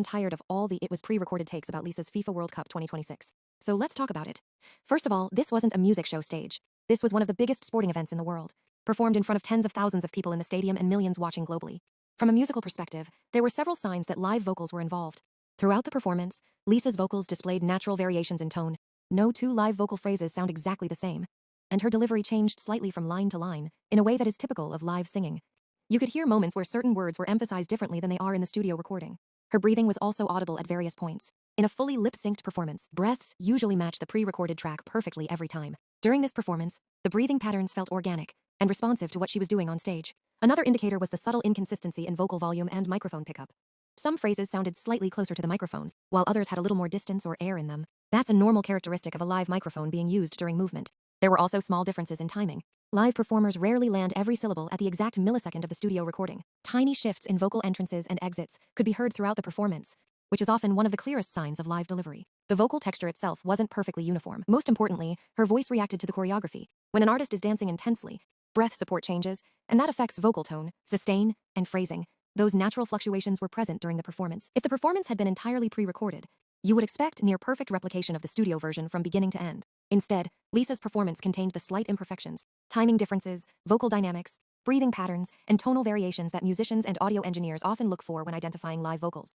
am tired of all the it was pre-recorded takes about Lisa's FIFA World Cup 2026. So let's talk about it. First of all, this wasn't a music show stage. This was one of the biggest sporting events in the world, performed in front of tens of thousands of people in the stadium and millions watching globally. From a musical perspective, there were several signs that live vocals were involved. Throughout the performance, Lisa's vocals displayed natural variations in tone. No two live vocal phrases sound exactly the same, and her delivery changed slightly from line to line, in a way that is typical of live singing. You could hear moments where certain words were emphasized differently than they are in the studio recording. Her breathing was also audible at various points. In a fully lip-synced performance, breaths usually match the pre-recorded track perfectly every time. During this performance, the breathing patterns felt organic and responsive to what she was doing on stage. Another indicator was the subtle inconsistency in vocal volume and microphone pickup. Some phrases sounded slightly closer to the microphone, while others had a little more distance or air in them. That's a normal characteristic of a live microphone being used during movement. There were also small differences in timing. Live performers rarely land every syllable at the exact millisecond of the studio recording. Tiny shifts in vocal entrances and exits could be heard throughout the performance, which is often one of the clearest signs of live delivery. The vocal texture itself wasn't perfectly uniform. Most importantly, her voice reacted to the choreography. When an artist is dancing intensely, breath support changes, and that affects vocal tone, sustain, and phrasing. Those natural fluctuations were present during the performance. If the performance had been entirely pre-recorded, you would expect near-perfect replication of the studio version from beginning to end. Instead, Lisa's performance contained the slight imperfections, timing differences, vocal dynamics, breathing patterns, and tonal variations that musicians and audio engineers often look for when identifying live vocals.